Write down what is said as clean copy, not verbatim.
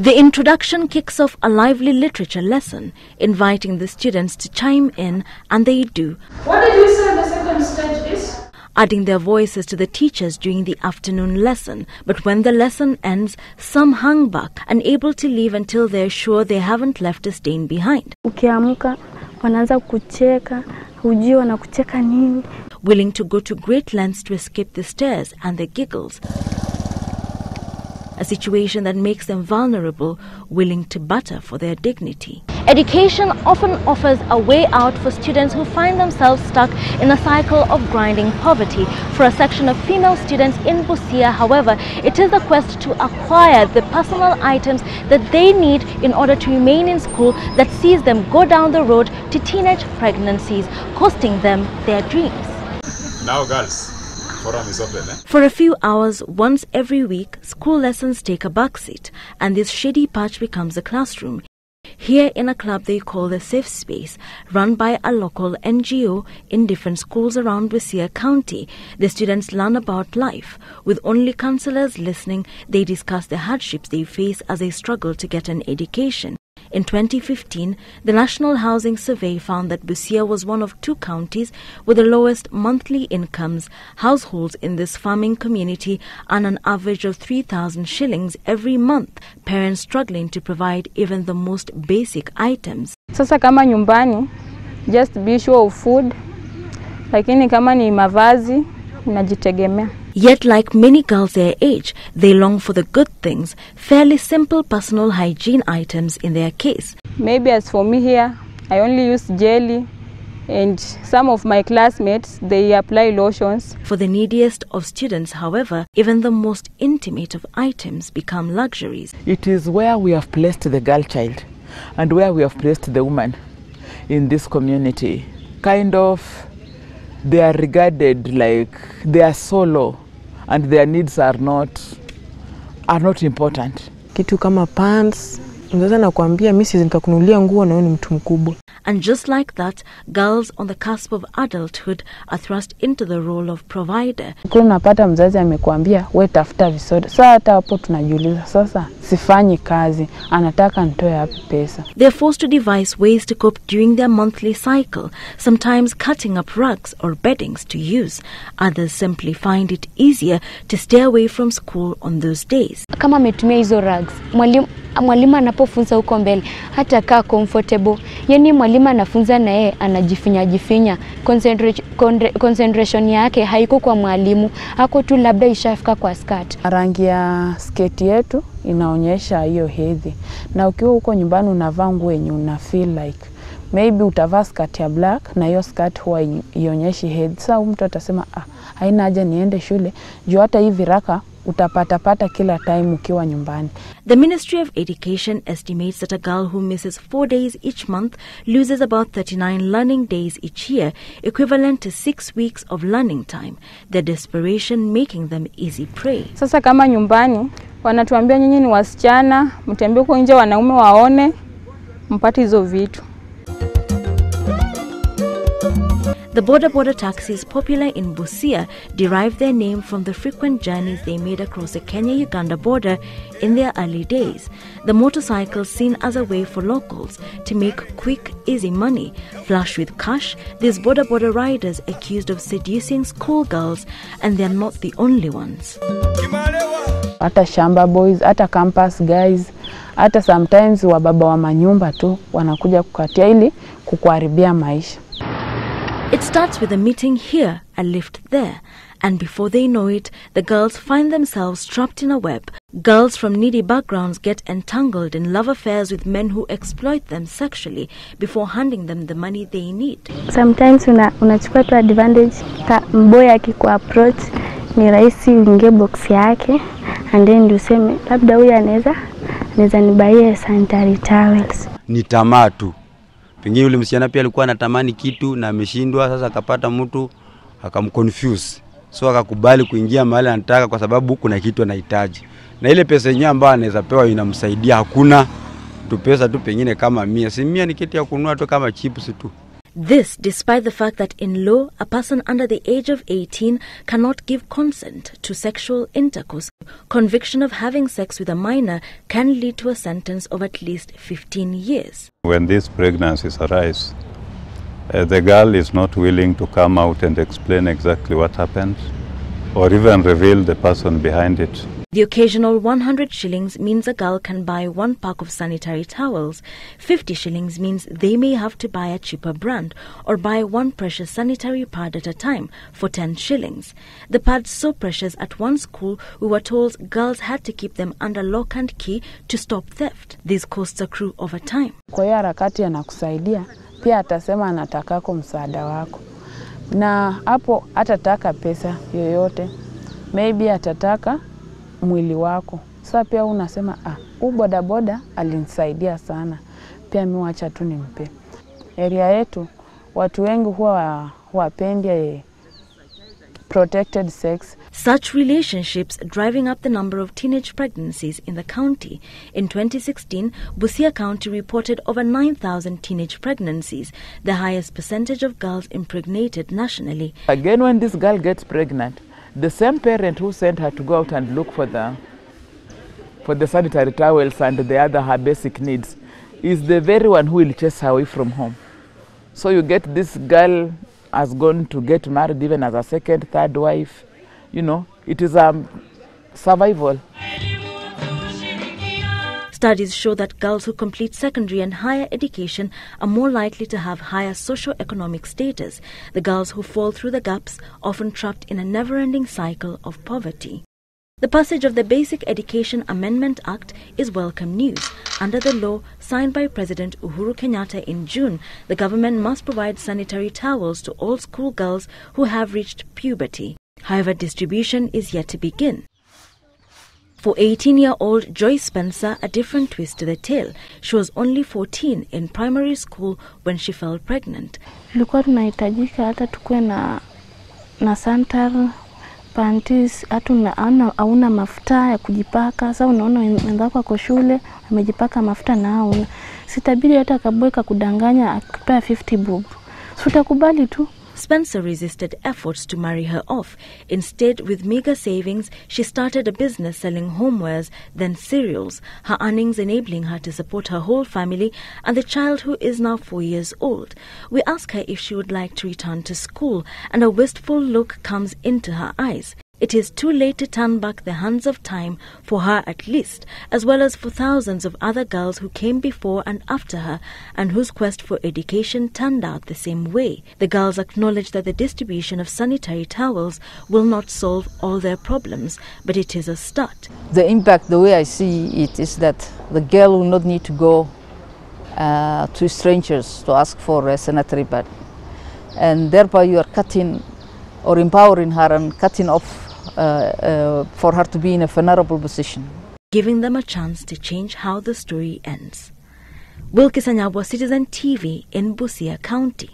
The introduction kicks off a lively literature lesson, inviting the students to chime in, and they do. What did you say the second stage is? Adding their voices to the teachers during the afternoon lesson. But when the lesson ends, some hang back, unable to leave until they're sure they haven't left a stain behind. Ukiamka, wanaanza kucheka, hujui wanakucheka nini. Willing to go to great lengths to escape the stares and the giggles. A situation that makes them vulnerable, willing to barter for their dignity. Education often offers a way out for students who find themselves stuck in a cycle of grinding poverty. For a section of female students in Busia, however, it is the quest to acquire the personal items that they need in order to remain in school that sees them go down the road to teenage pregnancies, costing them their dreams. Now girls, forum is open. For a few hours, once every week, school lessons take a backseat, and this shady patch becomes a classroom. Here in a club they call the Safe Space, run by a local NGO in different schools around Busia County, the students learn about life. With only counselors listening, they discuss the hardships they face as they struggle to get an education. In 2015, the National Housing Survey found that Busia was one of 2 counties with the lowest monthly incomes. Households in this farming community earn an average of 3,000 shillings every month, parents struggling to provide even the most basic items. Sasa kama nyumbani, just be sure of food, lakini kama ni mavazi, unajitegemea. Yet, like many girls their age, they long for the good things, fairly simple personal hygiene items in their case. Maybe as for me here, I only use jelly, and some of my classmates, they apply lotions. For the neediest of students, however, even the most intimate of items become luxuries. It is where we have placed the girl child and where we have placed the woman in this community. Kind of, they are regarded like they are so low and their needs are not important. Kitu kama pants, unaweza na kuambia mimi siwezi nikakununulia nguo na wewe ni mtu mkubwa. And just like that, girls on the cusp of adulthood are thrust into the role of provider. Kuna unapata mzazi amekuambia wewe tafuta visoda. Sasa hata hapo tunajiuliza sasa sifanyi kazi, anataka nitoe wapi pesa? They're forced to devise ways to cope during their monthly cycle, sometimes cutting up rugs or beddings to use. Others simply find it easier to stay away from school on those days. Kama ametumia hizo rugs, mwalimu anapofunza huko mbele hata kaa comfortable. Yani mwalimu anafunza na yeye anajifinya. Concentration yake haiko kwa mwalimu, hako tu labda ishafika kwa skirt. Rangi ya sketi yetu inaonyesha hiyo hedhi. Na ukiwa huko nyumbani unavaa nguo yenye una feel like maybe utavaa skirt ya black na hiyo skirt huwa ionyeshi hedhi. Sasa mtu atasema haina haja niende shule, juu hata hivi raka utapata kila time ukiwa nyumbani. The Ministry of Education estimates that a girl who misses 4 days each month loses about 39 learning days each year, equivalent to 6 weeks of learning time, their desperation making them easy prey. Sasa kama nyumbani, wanatuambia nyinyi ni wasichana, mtembee huko nje wanaume waone, mpate hizo vitu. The border taxis popular in Busia derive their name from the frequent journeys they made across the Kenya-Uganda border in their early days. The motorcycles seen as a way for locals to make quick, easy money. Flush with cash, these border riders accused of seducing schoolgirls, and they are not the only ones. Hata shamba boys, hata campus guys, hata sometimes wababa wa manyumba tu wanakuja kukatia ili kukuharibia maisha. It starts with a meeting here, a lift there, and before they know it, the girls find themselves trapped in a web. Girls from needy backgrounds get entangled in love affairs with men who exploit them sexually before handing them the money they need. Sometimes unachukua tu advantage, mboy akikuwa approach, ni rahisi uingie box yake, and then useme labda huyu anaweza nibaie sanitary towels. Ni tamaa tu. Pengine yule msichana pia alikuwa anatamani kitu na ameshindwa, sasa akapata mtu akamconfuse. So akakubali kuingia mahali anataka kwa sababu kuna kitu anahitaji. Na ile pesa yenyewe ambayo anaweza pewa inamsaidia hakuna. Tu pesa tu pengine kama 100. Si 100 ni kitu ya kununua tu kama chips tu. This despite the fact that in law, a person under the age of 18 cannot give consent to sexual intercourse. Conviction of having sex with a minor can lead to a sentence of at least 15 years. When these pregnancies arise, the girl is not willing to come out and explain exactly what happened or even reveal the person behind it. The occasional 100 shillings means a girl can buy 1 pack of sanitary towels. 50 shillings means they may have to buy a cheaper brand or buy 1 precious sanitary pad at a time for 10 shillings. The pads so precious at one school, we were told girls had to keep them under lock and key to stop theft. These costs accrue over time. Kwa hiyo harakati anakusaidia, pia atasema anatakako msaada wako. Na hapo atataka pesa yoyote. Maybe atataka mwili wako. Sasa pia unasema bodaboda alinisaidia sana. Pia mimi wacha tu nimpe. Area yetu watu wengi huwa wapendi protected sex. Such relationships driving up the number of teenage pregnancies in the county. In 2016, Busia County reported over 9,000 teenage pregnancies, the highest percentage of girls impregnated nationally. Again, when this girl gets pregnant, the same parent who sent her to go out and look for the sanitary towels and her basic needs is the very one who will chase her away from home. So you get this girl has gone to get married even as a second, third wife. You know, it is survival. Studies show that girls who complete secondary and higher education are more likely to have higher socio-economic status. The girls who fall through the gaps often trapped in a never-ending cycle of poverty. The passage of the Basic Education Amendment Act is welcome news. Under the law signed by President Uhuru Kenyatta in June, the government must provide sanitary towels to all schoolgirls who have reached puberty. However, distribution is yet to begin. For 18-year-old Joy Spencer, a different twist to the tale. She was only 14 in primary school when she fell pregnant. Tulikuwa tunahitajika hata tukue na sanitary panties, hauna mafuta ya kujipaka. Sasa unaona wenzako kwa shule wamejipaka mafuta na hauna. Sitabidi hata kabweka kudanganya akipea 50 bob. Utakubali tu. Spencer resisted efforts to marry her off. Instead, with meager savings, she started a business selling homewares, then cereals, her earnings enabling her to support her whole family and the child who is now 4 years old. We ask her if she would like to return to school, and a wistful look comes into her eyes. It is too late to turn back the hands of time, for her at least, as well as for thousands of other girls who came before and after her and whose quest for education turned out the same way. The girls acknowledge that the distribution of sanitary towels will not solve all their problems, but it is a start. The impact, the way I see it, is that the girl will not need to go to strangers to ask for a sanitary pad. And thereby you are cutting or empowering her and cutting off for her to be in a vulnerable position. Giving them a chance to change how the story ends. Wilkister Nyabwa, Citizen TV in Busia County.